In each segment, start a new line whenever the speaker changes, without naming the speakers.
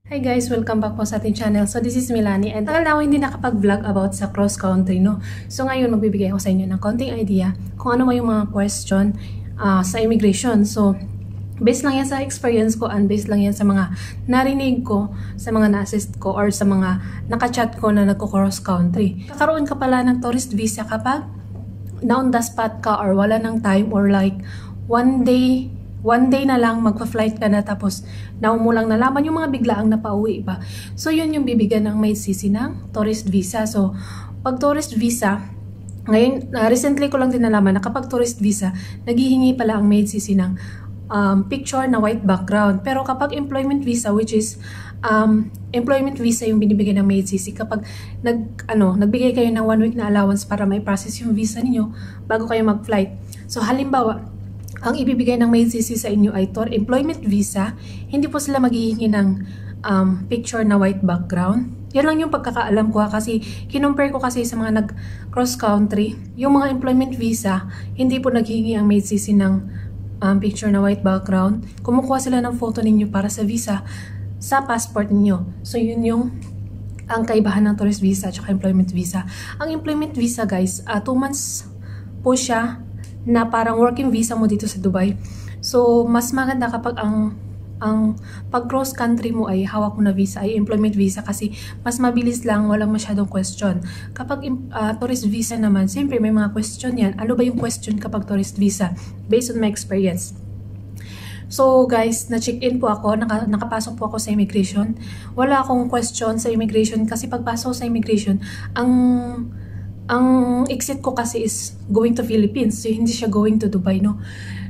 Hi guys! Welcome back po sa ating channel. So this is Milani and tagal na ako hindi nakapag-vlog about sa cross-country, no? So ngayon magbibigay ako sa inyo ng konting idea kung ano ba yung mga question sa immigration. So based lang yan sa experience ko and based lang yan sa mga narinig ko, sa mga na-assist ko or sa mga nakachat ko na nagko-cross-country. Kakaroon ka pala ng tourist visa kapag na-on the spot ka or wala ng time or like one day na lang magpa-flight ka na tapos now mo lang nalaman yung mga biglaang napauwi pa. So yun yung bibigyan ng maid-sisi ng tourist visa. So pag tourist visa, ngayon recently ko lang din nalaman na kapag tourist visa, naghihingi pala ang maid-sisi ng picture na white background. Pero kapag employment visa, which is employment visa yung binibigay ng maid-sisi, kapag nagbigay kayo ng 1 week na allowance para may process yung visa niyo bago kayo mag-flight. So halimbawa, ang ibibigay ng maid-sisi sa inyo ay employment visa, hindi po sila maghihingi ng picture na white background. Yan lang yung pagkakaalam ko kasi kinumpare ko kasi sa mga nag-cross country, yung mga employment visa, hindi po naghihingi ang maid-sisi ng picture na white background. Kumukuha sila ng photo ninyo para sa visa, sa passport ninyo. So yun yung ang kaibahan ng tourist visa at employment visa. Ang employment visa guys, 2 months po siya na parang working visa mo dito sa Dubai. So, mas maganda kapag ang pag cross country mo ay hawak mo na visa, ay employment visa kasi mas mabilis lang, walang masyadong question. Kapag tourist visa naman, siyempre may mga question yan. Ano ba yung question kapag tourist visa? Based on my experience. So guys, na-check-in po ako, nakapasok po ako sa immigration. Wala akong question sa immigration kasi pagpasok sa immigration, ang exit ko kasi is going to Philippines. So, hindi siya going to Dubai, no?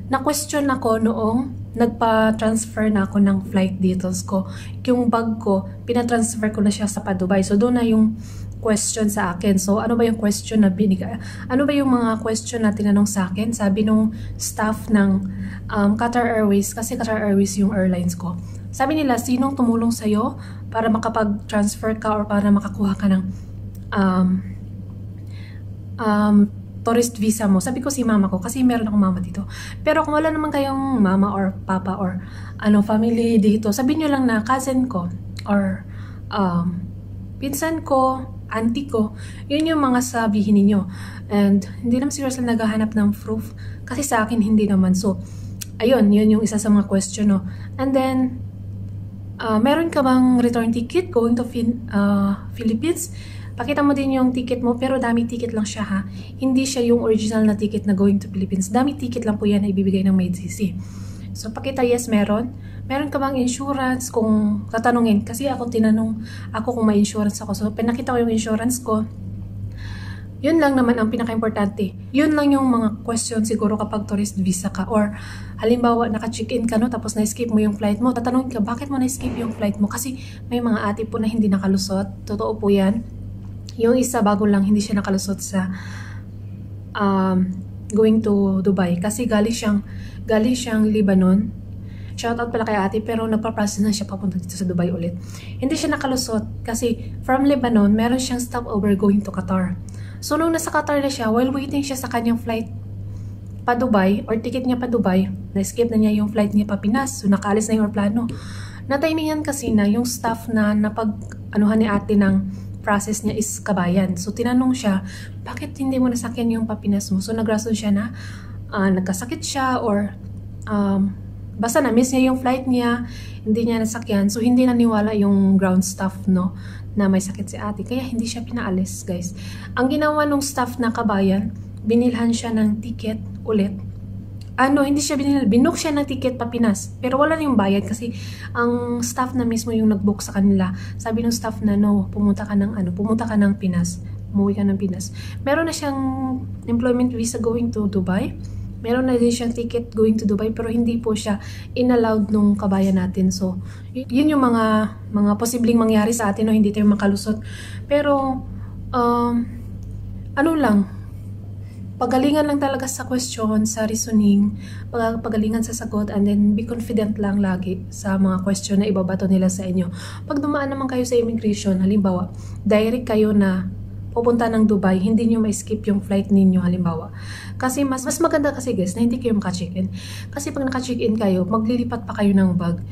Na-question ako noong nagpa-transfer na ako ng flight details ko. Yung bag ko, pina-transfer ko na siya sa Dubai. So, doon na yung question sa akin. So, ano ba yung question na binigay? Ano ba yung mga question na tinanong sa akin? Sabi nung staff ng Qatar Airways, kasi Qatar Airways yung airlines ko. Sabi nila, sinong tumulong sa'yo para makapag-transfer ka or para makakuha ka ng tourist visa mo? Sabi ko si mama ko kasi meron akong mama dito. Pero kung wala naman kayong mama or papa or family dito, sabihin nyo lang na cousin ko or pinsan ko, auntie ko, yun yung mga sabihin niyo. And hindi naman siguro sila naghahanap ng proof kasi sa akin hindi naman. So ayun, yun yung isa sa mga question, no? And then meron ka bang return ticket going to Philippines? Pakita mo din yung ticket mo, pero dami ticket lang siya ha. Hindi siya yung original na ticket na going to Philippines. Dami ticket lang po yan na ibibigay ng maid-sisi. So, pakita yes, meron. Meron ka bang insurance? Kung tatanungin, kasi ako tinanong ako kung may insurance ako. So, pinakita ko yung insurance ko. Yun lang naman ang pinaka-importante. Yun lang yung mga question siguro kapag tourist visa ka. Or halimbawa, naka-check-in ka no, tapos na-skip mo yung flight mo. Tatanungin ka, bakit mo na-skip yung flight mo? Kasi may mga ate po na hindi nakalusot. Totoo po yan. Yung isa bago lang, hindi siya nakalusot sa going to Dubai. Kasi galing siyang Lebanon. Shoutout pala kay ate, pero nagpa-process na siya papunta dito sa Dubai ulit. Hindi siya nakalusot kasi from Lebanon, meron siyang stopover going to Qatar. So nung nasa Qatar na siya, while waiting siya sa kanyang flight pa Dubai, or ticket niya pa Dubai, na-skip na niya yung flight niya pa Pinas. So nakaalis na yung aeroplano. Na-timingan kasi na yung staff na napag-anuhan ni ate ng process niya is kabayan. So, tinanong siya, bakit hindi mo nasakyan yung papinas mo? So, nagrason siya na nagkasakit siya or basta na-miss niya yung flight niya, hindi niya nasakyan. So, hindi naniwala yung ground staff, no, na may sakit si ate. Kaya, hindi siya pinaalis, guys. Ang ginawa ng staff na kabayan, binilhan siya ng ticket ulit. Hindi siya binilhan. Binook siya ng ticket pa Pinas. Pero wala na yung bayad kasi ang staff na mismo yung nag-book sa kanila. Sabi ng staff na no, pumunta ka ng Pinas. Umuwi ka ng Pinas. Meron na siyang employment visa going to Dubai. Meron na din siyang ticket going to Dubai pero hindi po siya inallowed nung kabayan natin. So, yun yung mga posibleng mangyari sa atin, no? Hindi tayo makalusot. Pero, pagalingan lang talaga sa question, sa reasoning, pagalingan sa sagot, and then be confident lang lagi sa mga question na ibabato nila sa inyo. Pag dumaan naman kayo sa immigration, halimbawa, direct kayo na pupunta ng Dubai, hindi nyo ma-skip yung flight ninyo, halimbawa. Kasi mas maganda kasi guys, na hindi kayo maka-check-in. Kasi pag naka-check-in kayo, maglilipat pa kayo ng bag.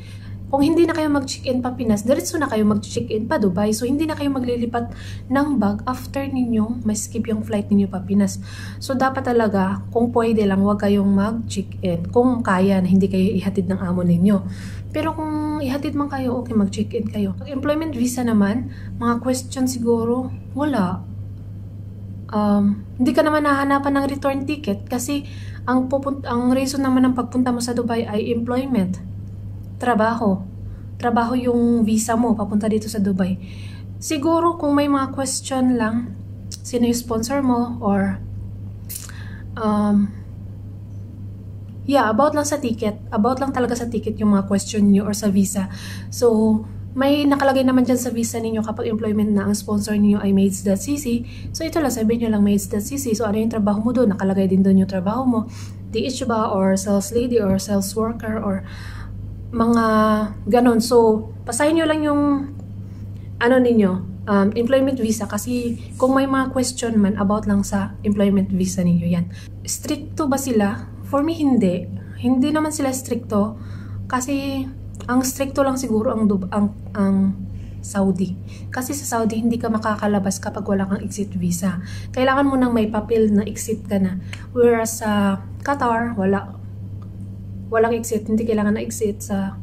Kung hindi na kayo mag-check-in pa Pinas, diretso na kayo mag-check-in pa Dubai. So, hindi na kayo maglilipat ng bag after ninyong ma-skip yung flight ninyo pa Pinas. So, dapat talaga, kung pwede lang, huwag kayong mag-check-in. Kung kaya na hindi kayo ihatid ng amo ninyo. Pero kung ihatid man kayo, okay, mag-check-in kayo. Pag employment visa naman, mga question siguro, wala. Hindi ka naman nahanapan ng return ticket kasi ang reason naman ng pagpunta mo sa Dubai ay employment. Trabaho yung visa mo papunta dito sa Dubai. Siguro kung may mga question lang, sino yung sponsor mo or about lang sa ticket. About lang talaga sa ticket yung mga question niyo or sa visa. So, may nakalagay naman dyan sa visa ninyo kapag employment na ang sponsor niyo ay maids.cc. So, ito lang, sabihin nyo lang maids.cc. So, ano yung trabaho mo doon? Nakalagay din doon yung trabaho mo. DH ba or sales lady or sales worker or mga ganon. So, pasahin nyo lang yung employment visa kasi kung may mga question man about lang sa employment visa ninyo yan. Stricto ba sila? For me, hindi. Hindi naman sila stricto kasi ang stricto lang siguro ang Saudi. Kasi sa Saudi, hindi ka makakalabas kapag wala kang exit visa. Kailangan mo nang may papel na exit ka na. Whereas sa Qatar, walang exit, hindi kailangan na exit. Sa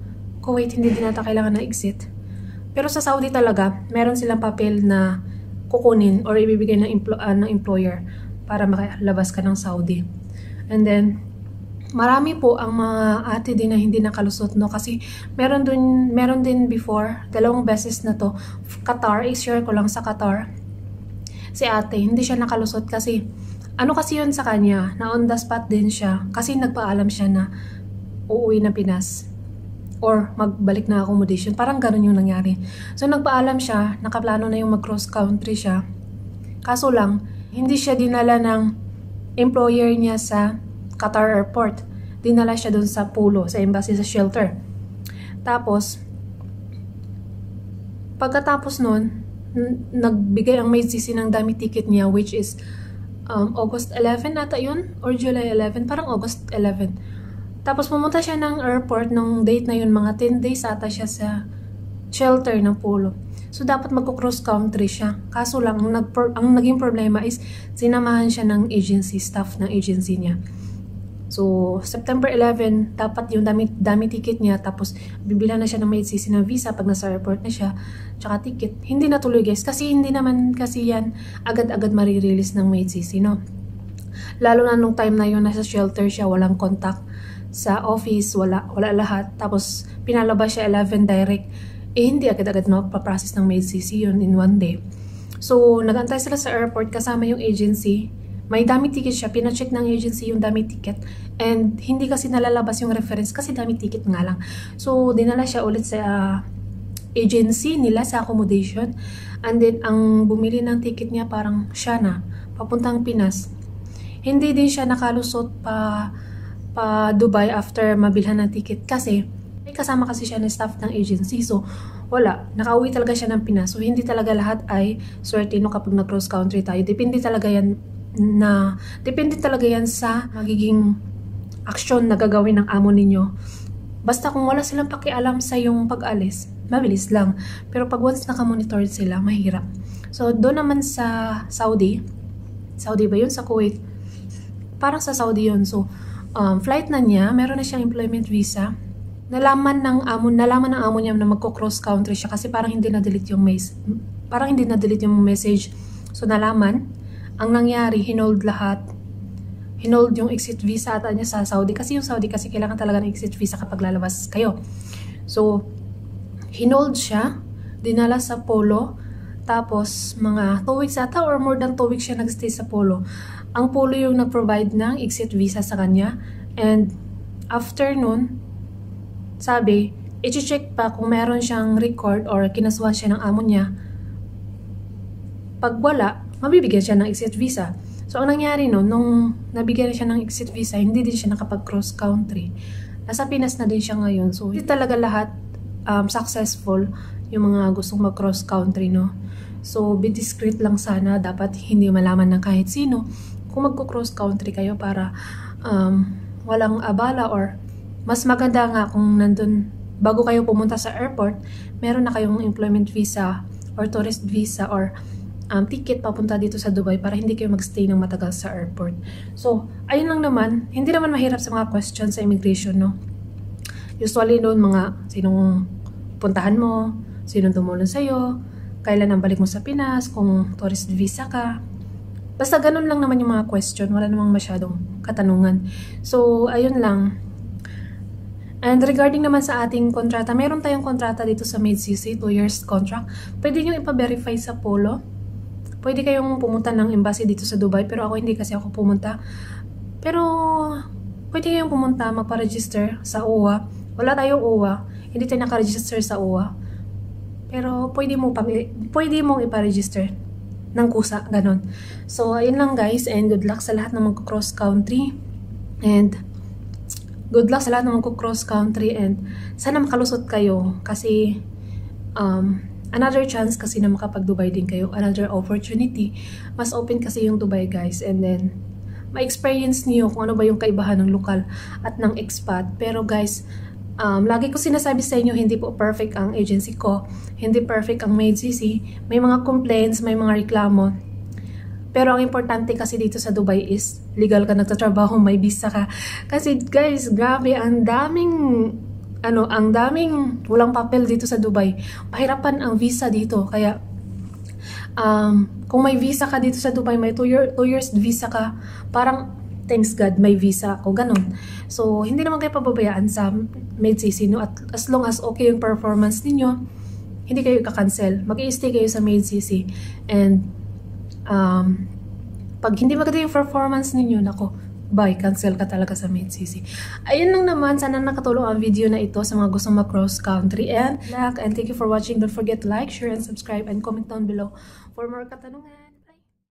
Kuwait, hindi din nata kailangan na exit. Pero sa Saudi talaga, meron silang papel na kukunin or ibibigay ng employer para makalabas ka ng Saudi. And then, marami po ang mga ate din na hindi nakalusot, no? Kasi meron din before, 2 beses na to, Qatar, i-share ko lang sa Qatar. Si ate, hindi siya nakalusot kasi, kasi yun sa kanya, na on the spot din siya, kasi nagpaalam siya na uuwi na Pinas or magbalik na accommodation. Parang ganun yung nangyari. So, nagpaalam siya, nakaplano na yung mag-cross country siya. Kaso lang, hindi siya dinala ng employer niya sa Qatar Airport. Dinala siya dun sa Pulo, sa embassy, sa shelter. Tapos, pagkatapos nun, nagbigay ang maidsisi ng dami ticket niya, which is August 11 ata yun, or July 11, parang August 11. Tapos pumunta siya ng airport nung date na yun, mga 10 days ata siya sa shelter ng Pulo. So, dapat magko-cross country siya. Kaso lang, ang naging problema is sinamahan siya ng agency, staff ng agency niya. So, September 11, dapat yung dami ticket niya, tapos bibila na siya ng maidsisi ng visa pag nasa airport na siya, tsaka ticket. Hindi natuloy guys, kasi hindi naman kasi yan agad-agad marirelease ng maidsisi, no? Lalo na nung time na yun, nasa shelter siya, walang contact sa office, wala lahat. Tapos, pinalabas siya 11 direct. Hindi agad-agad mapaprocess ng maidsisi yun in one day. So, nag-antay sila sa airport kasama yung agency. May dami ticket siya, pina-check ng agency yung dami ticket, and hindi kasi nalalabas yung reference kasi dami ticket nga lang. So, dinala siya ulit sa agency nila sa accommodation, and then ang bumili ng ticket niya parang siya na, papuntang Pinas. Hindi din siya nakalusot pa Dubai after mabilhan ng ticket kasi may kasama kasi siya ng staff ng agency. So, wala. Nakauwi talaga siya ng Pinas. So, hindi talaga lahat ay swerte no kapag na-cross country tayo. Depende talaga yan sa magiging aksyon na gagawin ng amo ninyo. Basta kung wala silang pakialam sa yung pag-alis, mabilis lang. Pero pag once nakamonitor sila, mahirap. So, doon naman sa Saudi ba yun? Sa Kuwait? Parang sa Saudi yun. So, flight na niya, meron na siyang employment visa. Nalaman ng amo niya na magko-cross country siya kasi parang hindi na-delete yung message. So, nalaman. Ang nangyari, hinold lahat. Hinold yung exit visa ata niya sa Saudi. Kasi yung Saudi kasi kailangan talaga ng exit visa kapag lalabas kayo. So, hinold siya. Dinala sa Polo. Tapos, mga 2 weeks ata or more than 2 weeks siya nagstay sa Polo. Ang Polo yung nag-provide ng exit visa sa kanya. And, after nun, sabi, i-check pa kung meron siyang record or kinasuhan siya ng amo niya. Pag wala, mabibigyan siya ng exit visa. So, ang nangyari nung nabigyan siya ng exit visa, hindi din siya nakapag-cross country. Nasa Pinas na din siya ngayon. So, hindi talaga lahat successful yung mga gustong mag-cross country, no? So, be discreet lang sana. Dapat hindi malaman ng kahit sino kung magko-cross country kayo para walang abala or mas maganda nga kung nandun bago kayo pumunta sa airport, meron na kayong employment visa or tourist visa or ticket papunta dito sa Dubai para hindi kayo magstay ng matagal sa airport. So, ayun lang naman. Hindi naman mahirap sa mga questions sa immigration, no? Usually doon mga sinong puntahan mo, sinong tumulong sa'yo, kailan ang balik mo sa Pinas, kung tourist visa ka. Basta ganun lang naman yung mga question. Wala namang masyadong katanungan. So, ayun lang. And regarding naman sa ating kontrata, meron tayong kontrata dito sa MaidCC, 2 years contract. Pwede nyo ipa-verify sa Polo. Pwede kayong pumunta ng embassy dito sa Dubai, pero ako hindi kasi ako pumunta. Pero, pwede kayong pumunta, magpa-register sa OWA. Wala tayong OWA. Hindi tayo naka-register sa OWA. Pero, pwede mong ipa-register ng kusa, ganon. So, ayun lang guys, and good luck sa lahat ng mag-cross country. And, good luck sa lahat ng mag-cross country, and sana makalusot kayo kasi, another chance kasi na makapag-Dubai din kayo. Another opportunity. Mas open kasi yung Dubai, guys. And then, ma-experience niyo kung ano ba yung kaibahan ng lokal at ng expat. Pero guys, lagi ko sinasabi sa inyo, hindi po perfect ang agency ko. Hindi perfect ang MaidCC. May mga complaints, may mga reklamo. Pero ang importante kasi dito sa Dubai is legal ka nagtatrabaho, may visa ka. Kasi guys, grabe, ang daming walang papel dito sa Dubai. Pahirapan ang visa dito. Kaya, kung may visa ka dito sa Dubai, may 2 years visa ka, parang, thanks God, may visa ako. Ganon. So, hindi naman kayo pababayaan sa MaidCC, no? At as long as okay yung performance ninyo, hindi kayo kakancel. Mag-i-stay kayo sa MaidCC. And, pag hindi maganda yung performance ninyo, nako, bye, cancel ka talaga sa MaidCC. Ayun lang naman, sana nakatulong ang video na ito sa mga gustong mag-cross country. And thank you for watching. Don't forget to like, share, and subscribe, and comment down below for more katanungan.